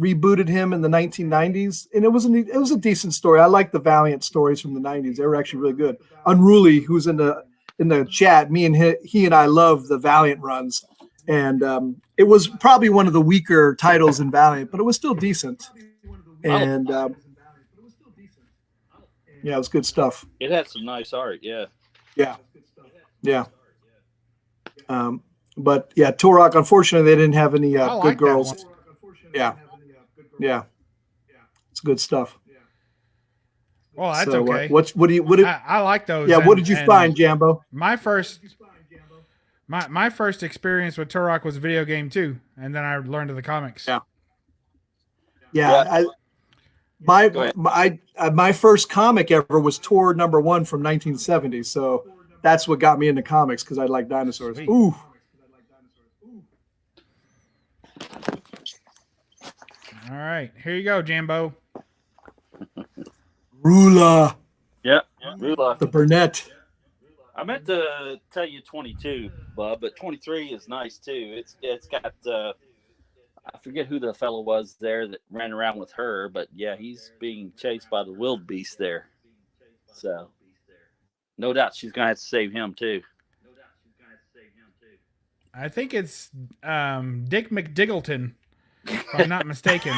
rebooted him in the 1990s, and it was a decent story. I like the Valiant stories from the 90s. They were actually really good. Unruly, who's in the chat, me and he and I love the Valiant runs, and it was probably one of the weaker titles in Valiant, but it was still decent. And yeah, it was good stuff. It had some nice art, yeah. Yeah. But yeah, Turok, unfortunately, they didn't have any good girls. Yeah. It's good stuff. Well, that's so, okay. I like those. Yeah, what did you find, Jambo? My first experience with Turok was a video game too, and then I learned of the comics. Yeah. My first comic ever was Tor number 1 from 1970. So that's what got me into comics, because I like dinosaurs. Sweet. Ooh. All right, here you go, Jambo. Rula. Yeah, Rula. The Burnett. I meant to tell you 22, Bub, but 23 is nice too. It's got I forget who the fellow was there that ran around with her, but yeah, he's being chased by the wildebeest there. So, no doubt she's gonna have to save him too. I think it's Dick McDiggleton, if I'm not mistaken.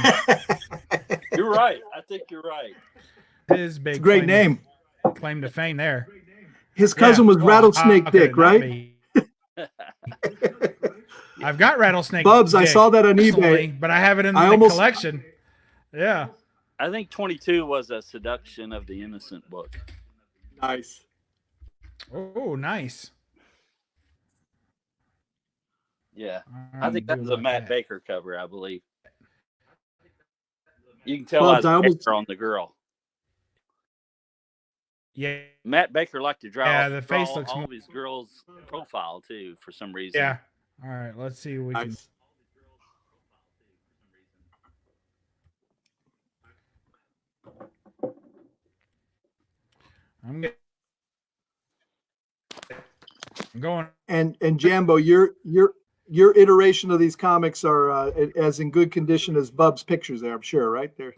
You're right. I think you're right. His big great name. Claim to fame there. His cousin was Rattlesnake Dick, right? I've got Rattlesnake Bubs, Dick, I saw that on eBay. but I have it in the collection. Yeah. I think 22 was a Seduction of the Innocent book. Nice. Oh, nice. Yeah. I think that was a Matt Baker cover, I believe. You can tell I was on the girl. Yeah. Matt Baker liked to draw, the face looks all of his girls' profile too, for some reason. Yeah. All right, let's see what we can. I'm going. And Jambo, your iteration of these comics are as in good condition as Bub's pictures there, I'm sure, right there.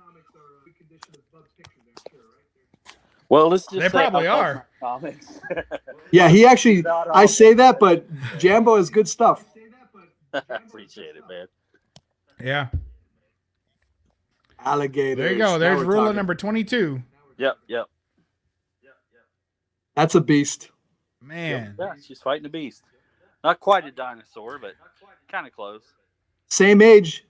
Well, let's just they probably are. Yeah, he actually. I say that, but Jambo has good stuff. I appreciate it, man. Yeah. Alligators. There you go. Now There's we're ruler talking. number 22. Yep. That's a beast. Man. Yeah, she's fighting a beast. Not quite a dinosaur, but kind of close. Same age.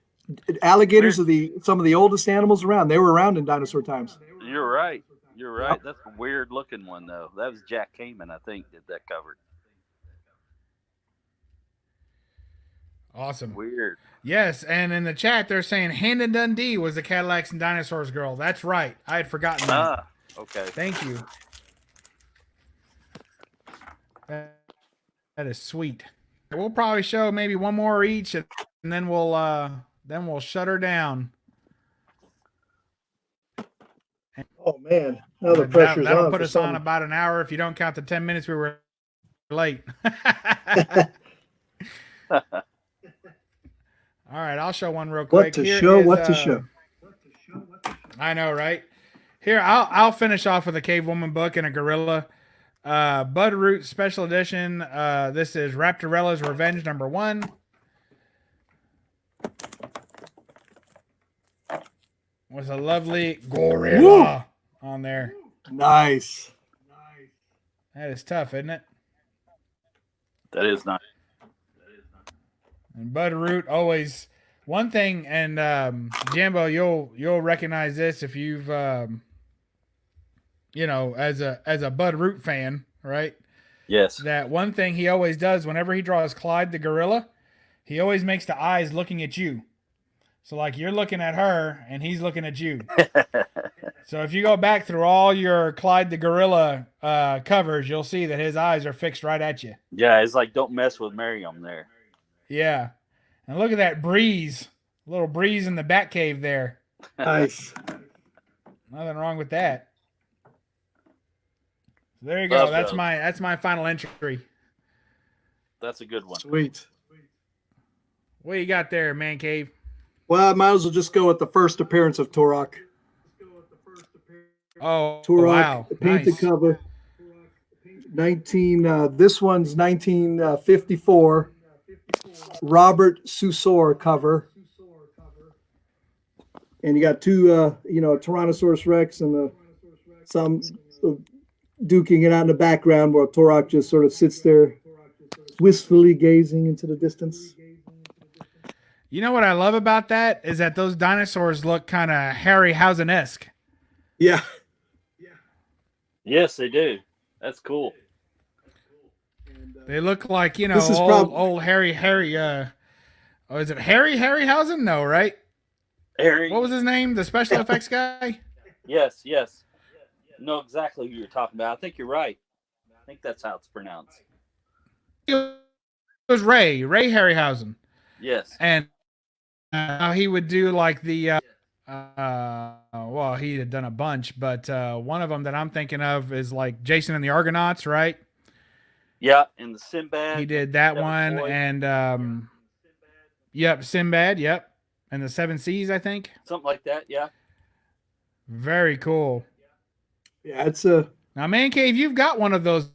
Alligators are some of the oldest animals around. They were around in dinosaur times. You're right. You're right. That's a weird looking one, though. That was Jack Kamen, I think, did that cover. Awesome. Weird. Yes, and in the chat they're saying Hannah Dundee was the Cadillacs and Dinosaurs girl. That's right. I had forgotten that. Ah, okay. Thank you. That is sweet. We'll probably show maybe one more each, and then we'll shut her down. Oh man, now the pressure's that'll on. put us on about an hour if you don't count the 10 minutes we were late. All right, I'll show one real quick. What to show? I know, right? Here, I'll finish off with a Cave Woman book and a gorilla. Bud Root Special Edition. This is Raptorella's Revenge #1. With a lovely gorilla on there. Nice. That is tough, isn't it? That is nice. And Bud Root always one thing, and Jambo, you'll recognize this if you've as a Bud Root fan, right? Yes. That one thing he always does whenever he draws Clyde the gorilla, he always makes the eyes looking at you. So like you're looking at her and he's looking at you. So if you go back through all your Clyde the gorilla covers, you'll see that his eyes are fixed right at you. Yeah, it's like don't mess with Miriam there. Yeah. And look at that breeze. A little breeze in the bat cave there. Nice. Nothing wrong with that. So there you go. Love That's those. my final entry. That's a good one. Sweet. What you got there, Man Cave? Well, I might as well just go with the first appearance of Turok. Oh, Turok, wow. painted Nice. cover. This one's 1954. Robert Susor cover. And you got two, Tyrannosaurus Rex and some duking it out in the background where Turok just sort of sits there wistfully gazing into the distance. You know what I love about that is that those dinosaurs look kind of Harryhausen-esque. Yeah. Yes, they do. That's cool. They look like, This is old Harry, is it Harryhausen? No, right? Harry. What was his name? The special effects guy? Yes. Know exactly who you're talking about. I think you're right. I think that's how it's pronounced. It was Ray Harryhausen. Yes. And he would do like the he had done a bunch, but one of them that I'm thinking of is like Jason and the Argonauts, right? Yeah, and the Sinbad. He did that Seven one, Boys. and Sinbad, and the Seven Seas, I think. Something like that, yeah. Very cool. Yeah, it's a. Now, Man Cave, you've got one of those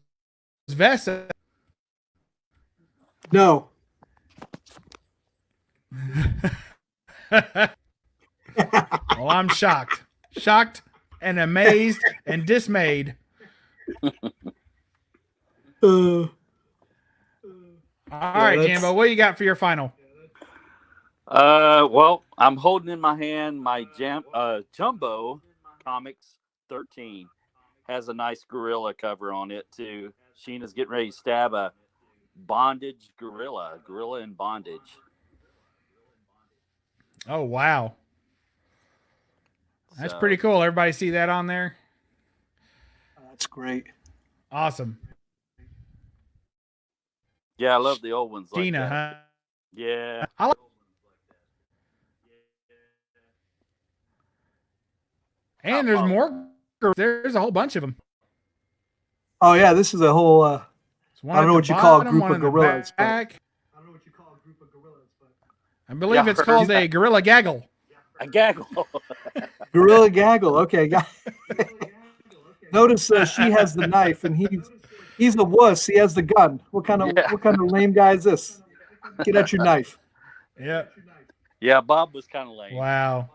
vests. No. Well, I'm shocked and amazed and dismayed. All right, Jambo, what you got for your final? Well, I'm holding in my hand my Jumbo Comics 13. Has a nice gorilla cover on it, too. Sheena's getting ready to stab a bondage gorilla in bondage. Oh, wow. That's So, pretty cool. Everybody see that on there? That's great. Awesome. Yeah, I love the old ones like Gina, that. huh? Yeah. I like- And there's more. There's a whole bunch of them. Oh yeah, this is a whole. There's one I don't at know the what you call a bottom, group one of in the gorillas, but- back. I don't know what you call a group of gorillas, but I believe Yeah, it's called a gorilla gaggle. A gaggle. gorilla gaggle. Okay, notice she has the knife and he's a wuss. He has the gun. What kind of lame guy is this? Get out your knife. Yeah. Yeah, Bob was kind of lame. Wow.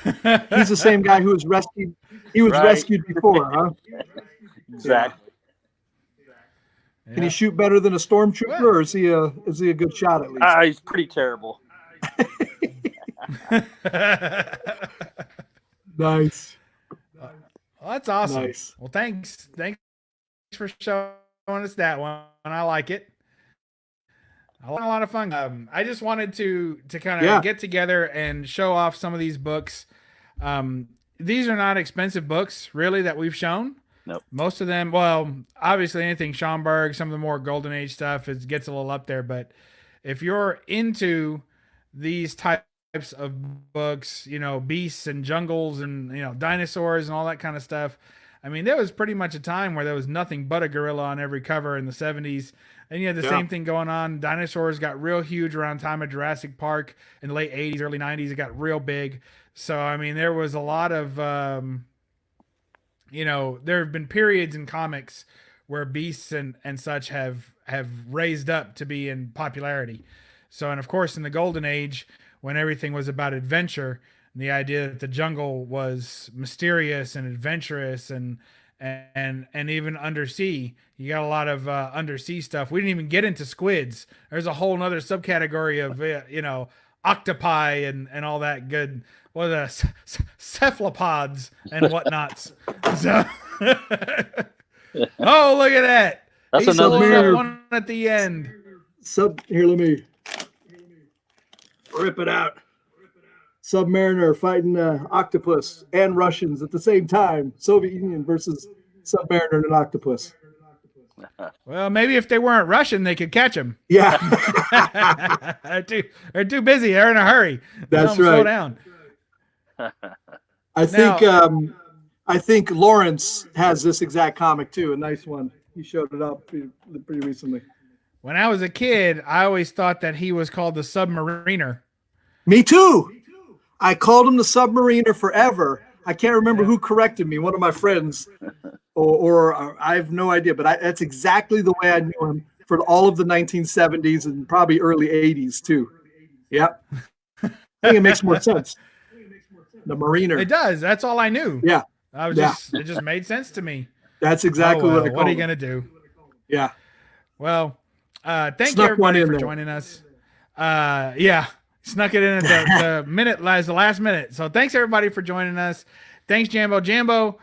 He's the same guy who was rescued. He was Right. rescued before, huh? Exactly. Can he shoot better than a stormtrooper, or is he a good shot at least? He's pretty terrible. Nice. Well, that's awesome. Nice. Well, thanks for showing us that one. I like it. I had a lot of fun. I just wanted to kind of get together and show off some of these books. These are not expensive books, really, that we've shown. Nope. Most of them, well, obviously anything Schomburg, some of the more Golden Age stuff, gets a little up there. But if you're into these types of books, you know, beasts and jungles and, you know, dinosaurs and all that kind of stuff. I mean, there was pretty much a time where there was nothing but a gorilla on every cover in the 70s. And you had the same thing going on. Dinosaurs got real huge around time of Jurassic Park in the late 80s, early 90s. It got real big. So, I mean, there was a lot of, you know, there have been periods in comics where beasts and such have raised up to be in popularity. So, and of course, in the Golden Age, when everything was about adventure, and the idea that the jungle was mysterious and adventurous and even undersea, you got a lot of undersea stuff. We didn't even get into squids. There's a whole nother subcategory of, you know, octopi and all that good, what are the cephalopods and whatnots. So, oh, look at that. That's He's another pulling up show. one at the end. Here, let me rip it out. Submariner fighting octopus and Russians at the same time. Soviet Union versus Submariner and an octopus. Well, maybe if they weren't Russian, they could catch him. Yeah. they're too busy. They're in a hurry. That's Slow right. down. I think Lawrence has this exact comic too. A nice one. He showed it up pretty recently. When I was a kid, I always thought that he was called the Submariner. Me too. I called him the Submariner forever. I can't remember who corrected me. One of my friends, or I have no idea. But that's exactly the way I knew him for all of the 1970s and probably early 80s too. Yep. I think it makes more sense. The Mariner. It does. That's all I knew. Yeah. It just made sense to me. That's exactly what I called What are you him. gonna do? Yeah. Well, thank Snuck you one everybody in for there. joining us. Snuck it in at the minute, as the last minute. So thanks everybody for joining us. Thanks, Jambo. Jambo,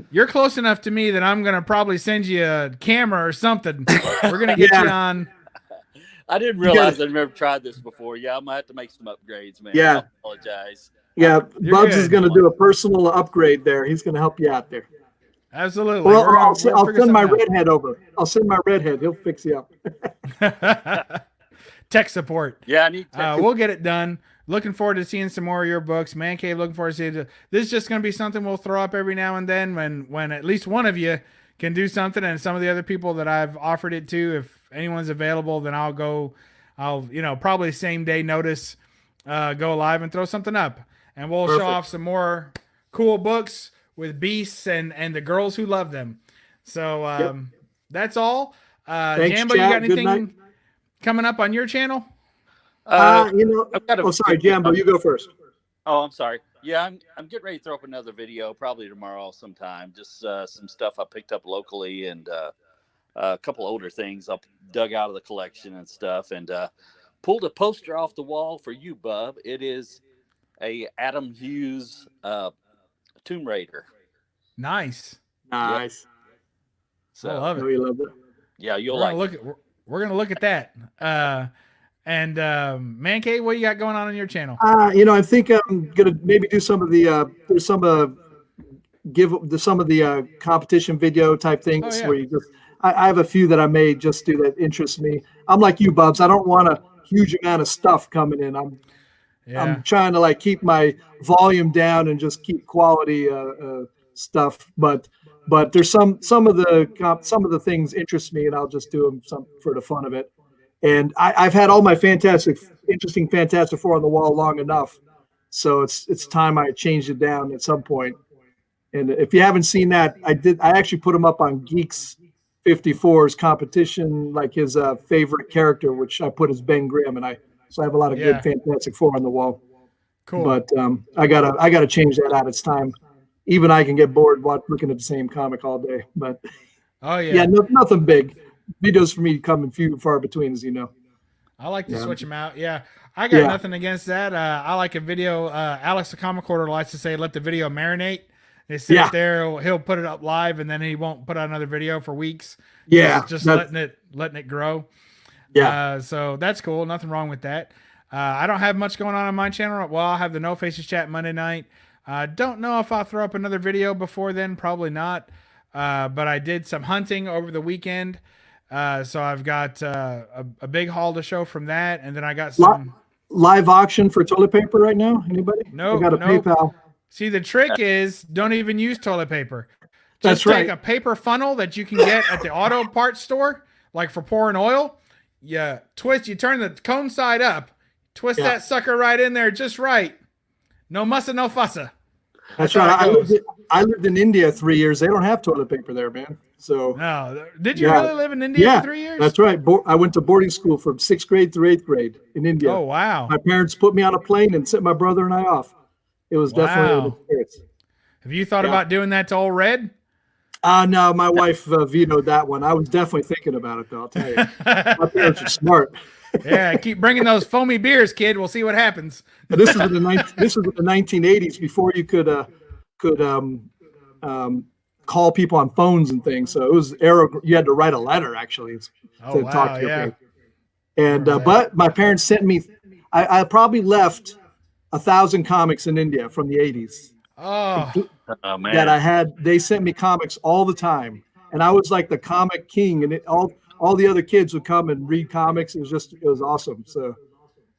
you're close enough to me that I'm gonna probably send you a camera or something. We're gonna get you on. I didn't realize I'd never tried this before. Yeah, I'm gonna have to make some upgrades, man. Yeah. I apologize. Yeah. You're Bubs good. is going to do a personal upgrade there. He's going to help you out there. Absolutely. Well, I'll We'll figure send my something redhead over. I'll send my redhead. He'll fix you up. out. Tech support. Yeah, I need to. We'll get it done. Looking forward to seeing some more of your books. Man Cave, looking forward to seeing it. This is just going to be something we'll throw up every now and then when at least one of you can do something, and some of the other people that I've offered it to, if anyone's available, then I'll probably same day notice, go live and throw something up, and we'll show off some more cool books with beasts and the girls who love them. So that's all. Thanks, Jambo, you chat. got Good night. anything coming up on your channel? I've got a- sorry, Jambo, you go first. Oh, I'm sorry. Yeah, I'm getting ready to throw up another video probably tomorrow sometime. Just some stuff I picked up locally and a couple older things I dug out of the collection and stuff, and pulled a poster off the wall for you, Bub. It is a Adam Hughes Tomb Raider. Nice. Nice. So I love it. We love it. yeah, you'll We're like. gonna look at that. And Man Cave, what you got going on your channel? I think I'm gonna maybe do some of the competition video type things Oh, yeah. where you just. I have a few that I made just that interest me. I'm like you, Bubs. I don't want a huge amount of stuff coming in. I'm trying to keep my volume down and just keep quality stuff. But there's some of the things interest me, and I'll just do them for the fun of it. And I've had all my interesting Fantastic Four on the wall long enough, so it's time I changed it down at some point. And if you haven't seen that, I actually put them up on Geeks 54's competition, like his favorite character, which I put as Ben Grimm, and I So I have a lot of Yeah. good Fantastic Four on the wall. Cool. But I gotta change that out. It's time. Even I can get bored looking at the same comic all day. But Oh yeah. yeah, nothing big. Videos for me come in few and far between, as you know. I like to Yeah. switch them out. Yeah. I got Yeah. nothing against that. I like a video. Alex the Comic Quarter likes to say, let the video marinate. They sit Yeah. there, he'll put it up live, and then he won't put out another video for weeks. Yeah, Just that's- letting it grow. Yeah. So that's cool. Nothing wrong with that. I don't have much going on my channel. Well, I'll have the No Faces chat Monday night. Don't know if I'll throw up another video before then. Probably not. But I did some hunting over the weekend. So I've got a big haul to show from that. And then I got some live auction for toilet paper right now. Anybody? Nope, I got a nope. PayPal. See, the trick is don't even use toilet paper. That's Just right. take a paper funnel that you can get at the auto parts store, like for pouring oil. You turn the cone side up, twist Yeah. that sucker right in there just right. No mussa, no fussa. That's how right. it goes. I lived in India 3 years. They don't have toilet paper there, man. So No, did you Yeah. really live in India yeah, for 3 years? that's right. I went to boarding school from 6th grade through 8th grade in India. Oh wow. My parents put me on a plane and sent my brother and I off. It was definitely an Wow. experience. Have you thought Yeah. about doing that to old Red? No, my wife vetoed that one. I was definitely thinking about it, though. I'll tell you, my parents are smart. Yeah, keep bringing those foamy beers, kid. We'll see what happens. But this was in the 1980s, before you could call people on phones and things. So it was you had to write a letter actually to Oh talk wow, to your yeah. parents. And Remember that. but my parents sent me. I probably left 1,000 comics in India from the 80s Oh, Oh man. that I had. They sent me comics all the time, and I was like the comic king. And all the other kids would come and read comics. It was awesome. So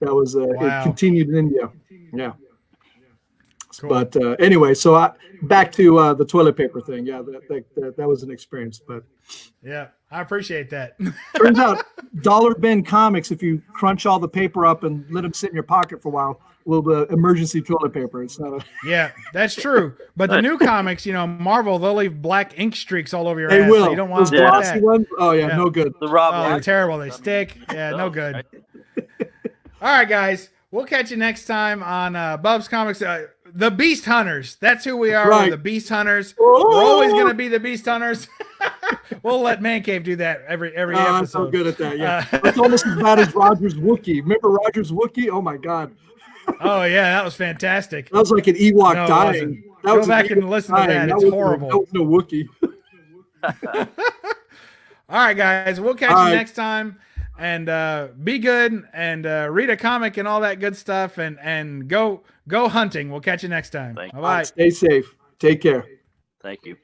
that was Wow. it continued in India. Yeah. cool. But anyway, so back to the toilet paper thing. Yeah, that was an experience. But Yeah, I appreciate that. turns out dollar bin comics, if you crunch all the paper up and let them sit in your pocket for a while, will the emergency toilet paper. It's not a. Yeah, that's true. But the new comics, Marvel, they'll leave black ink streaks all over your They ass. will. So you don't want Those to do glossy that. ones. Oh yeah, Yeah. no good. The Rob Oh, they're Liefeld. terrible. They I mean, stick. Yeah, no good. right? All right, guys. We'll catch you next time on BUB'S Comics. The Beast Hunters. That's who we are. Right. We're the Beast Hunters. Oh! We're always going to be the Beast Hunters. We'll let Man Cave do that every Oh, episode. I'm so good at that. Yeah, Uh, it's almost as bad as Roger's Wookiee. Remember Roger's Wookiee? Oh my God, Oh, yeah. That was fantastic. that was like an Ewok No, it dying. wasn't. That Go was back an and Ewok listen to dying. that. It's was horrible. That was no Wookiee. All right, guys. We'll catch All you right. next time. And be good and read a comic and all that good stuff. And go hunting. We'll catch you next time. Thank you. Bye-bye. Stay safe. Take care. Thank you.